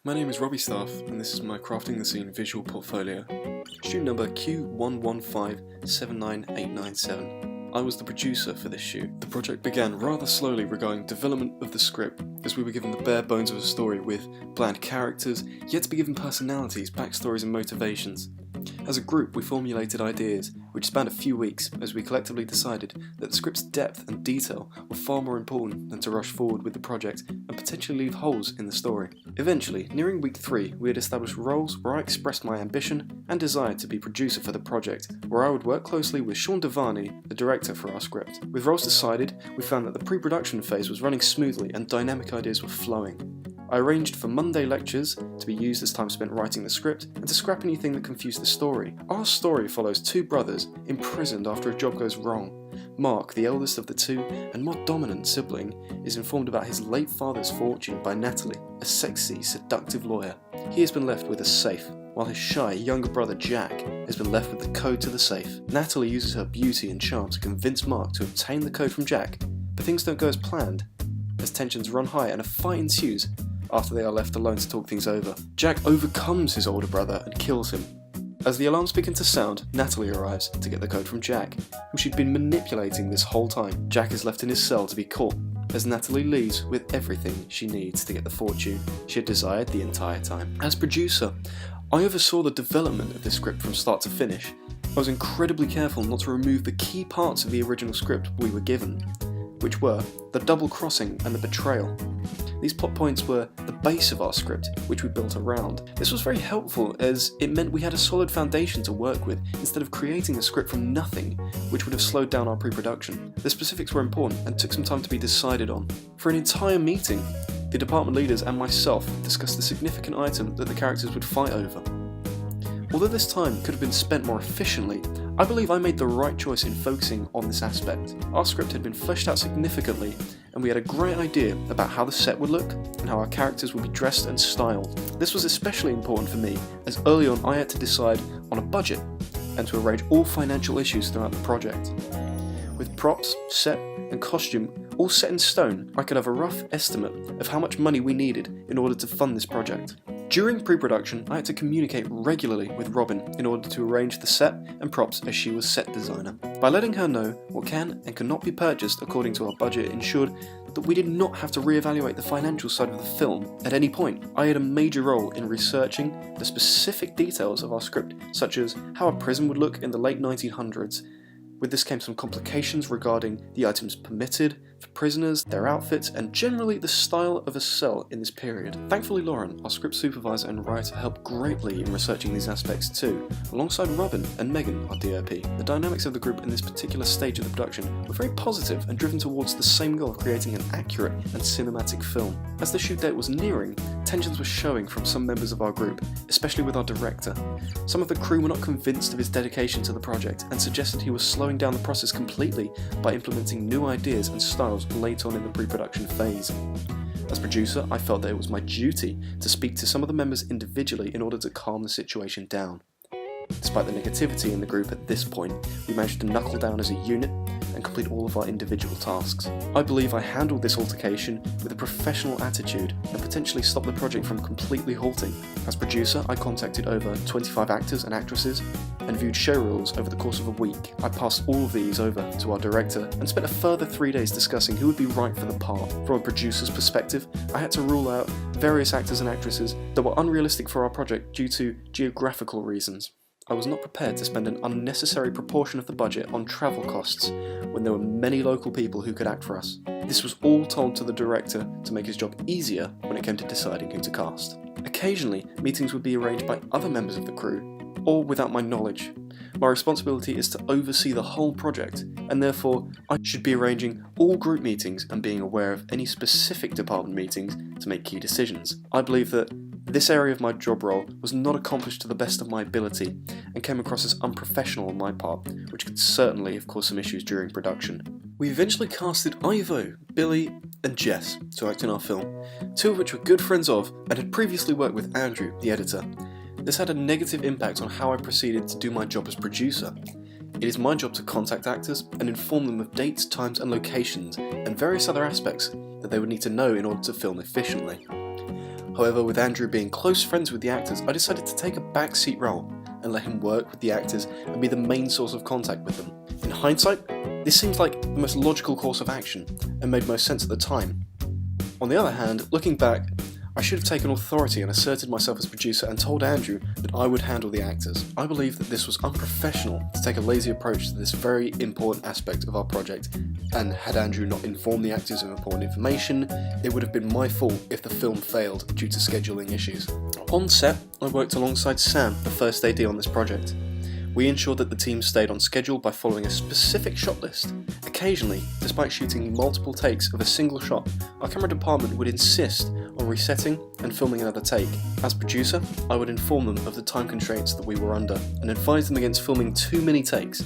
My name is Robbie Staff, and this is my Crafting the Scene visual portfolio. Shoot number Q11579897. I was the producer for this shoot. The project began rather slowly regarding development of the script, as we were given the bare bones of a story with bland characters, yet to be given personalities, backstories and motivations. As a group, we formulated ideas, which spanned a few weeks, as we collectively decided that the script's depth and detail were far more important than to rush forward with the project and potentially leave holes in the story. Eventually, nearing week 3, we had established roles where I expressed my ambition and desire to be producer for the project, where I would work closely with Sean Devani, the director for our script. With roles decided, we found that the pre-production phase was running smoothly and dynamic ideas were flowing. I arranged for Monday lectures to be used as time spent writing the script and to scrap anything that confused the story. Our story follows two brothers imprisoned after a job goes wrong. Mark, the eldest of the two and more dominant sibling, is informed about his late father's fortune by Natalie, a sexy, seductive lawyer. He has been left with a safe, while his shy younger brother Jack has been left with the code to the safe. Natalie uses her beauty and charm to convince Mark to obtain the code from Jack, but things don't go as planned, as tensions run high and a fight ensues after they are left alone to talk things over. Jack overcomes his older brother and kills him. As the alarms begin to sound, Natalie arrives to get the code from Jack, whom she'd been manipulating this whole time. Jack is left in his cell to be caught, as Natalie leaves with everything she needs to get the fortune she had desired the entire time. As producer, I oversaw the development of this script from start to finish. I was incredibly careful not to remove the key parts of the original script we were given, which were the double crossing and the betrayal. These plot points were the base of our script, which we built around. This was very helpful as it meant we had a solid foundation to work with instead of creating a script from nothing, which would have slowed down our pre-production. The specifics were important and took some time to be decided on. For an entire meeting, the department leaders and myself discussed the significant item that the characters would fight over. Although this time could have been spent more efficiently, I believe I made the right choice in focusing on this aspect. Our script had been fleshed out significantly, and we had a great idea about how the set would look and how our characters would be dressed and styled. This was especially important for me, as early on I had to decide on a budget and to arrange all financial issues throughout the project. With props, set, and costume all set in stone, I could have a rough estimate of how much money we needed in order to fund this project. During pre-production, I had to communicate regularly with Robin in order to arrange the set and props as she was set designer. By letting her know what can and cannot be purchased according to our budget ensured that we did not have to re-evaluate the financial side of the film at any point. I had a major role in researching the specific details of our script, such as how a prison would look in the late 1900s. With this came some complications regarding the items permitted for prisoners, their outfits, and generally the style of a cell in this period. Thankfully Lauren, our script supervisor and writer, helped greatly in researching these aspects too, alongside Robin and Megan, our DOP. The dynamics of the group in this particular stage of the production were very positive and driven towards the same goal of creating an accurate and cinematic film. As the shoot date was nearing, tensions were showing from some members of our group, especially with our director. Some of the crew were not convinced of his dedication to the project and suggested he was slowing down the process completely by implementing new ideas and styles late on in the pre-production phase. As producer, I felt that it was my duty to speak to some of the members individually in order to calm the situation down. Despite the negativity in the group at this point, we managed to knuckle down as a unit and complete all of our individual tasks. I believe I handled this altercation with a professional attitude and potentially stopped the project from completely halting. As producer, I contacted over 25 actors and actresses and viewed show reels over the course of a week. I passed all of these over to our director and spent a further 3 days discussing who would be right for the part. From a producer's perspective, I had to rule out various actors and actresses that were unrealistic for our project due to geographical reasons. I was not prepared to spend an unnecessary proportion of the budget on travel costs when there were many local people who could act for us. This was all told to the director to make his job easier when it came to deciding who to cast. Occasionally, meetings would be arranged by other members of the crew, or without my knowledge. My responsibility is to oversee the whole project, and therefore I should be arranging all group meetings and being aware of any specific department meetings to make key decisions. I believe that this area of my job role was not accomplished to the best of my ability and came across as unprofessional on my part, which could certainly have caused some issues during production. We eventually casted Ivo, Billy and Jess to act in our film, two of which were good friends of and had previously worked with Andrew, the editor. This had a negative impact on how I proceeded to do my job as producer. It is my job to contact actors and inform them of dates, times and locations and various other aspects that they would need to know in order to film efficiently. However, with Andrew being close friends with the actors, I decided to take a backseat role and let him work with the actors and be the main source of contact with them. In hindsight, this seems like the most logical course of action and made most sense at the time. On the other hand, looking back, I should have taken authority and asserted myself as producer and told Andrew that I would handle the actors. I believe that this was unprofessional to take a lazy approach to this very important aspect of our project, and had Andrew not informed the actors of important information, it would have been my fault if the film failed due to scheduling issues. On set, I worked alongside Sam, the first AD on this project. We ensured that the team stayed on schedule by following a specific shot list. Occasionally, despite shooting multiple takes of a single shot, our camera department would insist on resetting and filming another take. As producer, I would inform them of the time constraints that we were under and advise them against filming too many takes.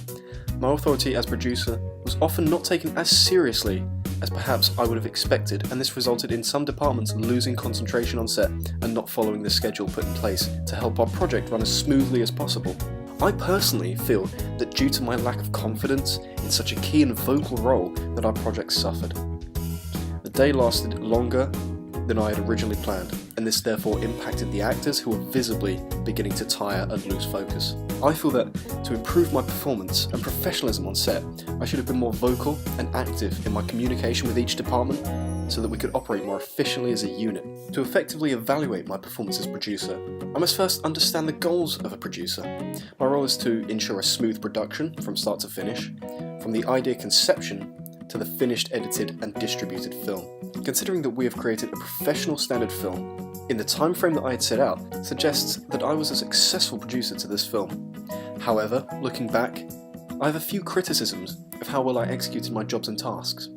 My authority as producer was often not taken as seriously as perhaps I would have expected, and this resulted in some departments losing concentration on set and not following the schedule put in place to help our project run as smoothly as possible. I personally feel that due to my lack of confidence in such a key and vocal role that our project suffered. The day lasted longer than I had originally planned, and this therefore impacted the actors who were visibly beginning to tire and lose focus. I feel that to improve my performance and professionalism on set, I should have been more vocal and active in my communication with each department so that we could operate more efficiently as a unit. To effectively evaluate my performance as producer, I must first understand the goals of a producer. My role is to ensure a smooth production from start to finish, from the idea conception to the finished, edited and distributed film. Considering that we have created a professional standard film in the time frame that I had set out, suggests that I was a successful producer to this film. However, looking back, I have a few criticisms of how well I executed my jobs and tasks.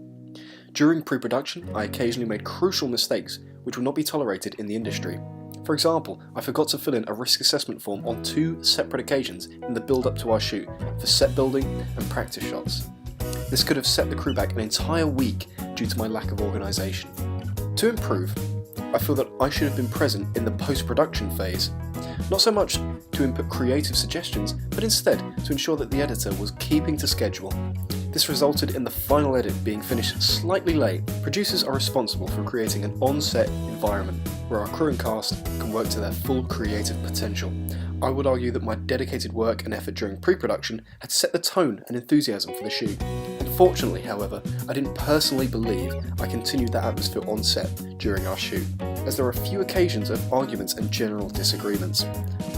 During pre-production, I occasionally made crucial mistakes which would not be tolerated in the industry. For example, I forgot to fill in a risk assessment form on 2 separate occasions in the build-up to our shoot for set building and practice shots. This could have set the crew back an entire week due to my lack of organisation. To improve, I feel that I should have been present in the post-production phase, not so much to input creative suggestions, but instead to ensure that the editor was keeping to schedule. This resulted in the final edit being finished slightly late. Producers are responsible for creating an on-set environment where our crew and cast can work to their full creative potential. I would argue that my dedicated work and effort during pre-production had set the tone and enthusiasm for the shoot. Unfortunately, however, I didn't personally believe I continued that atmosphere on set during our shoot, as there were a few occasions of arguments and general disagreements.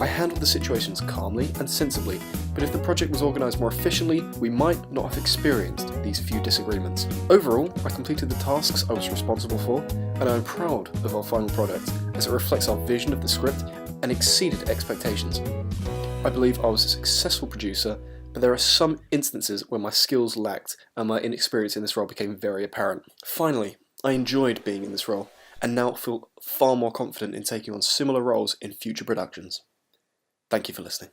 I handled the situations calmly and sensibly, but if the project was organised more efficiently, we might not have experienced these few disagreements. Overall, I completed the tasks I was responsible for, and I'm proud of our final product, as it reflects our vision of the script and exceeded expectations. I believe I was a successful producer, but there are some instances where my skills lacked and my inexperience in this role became very apparent. Finally, I enjoyed being in this role, and now feel far more confident in taking on similar roles in future productions. Thank you for listening.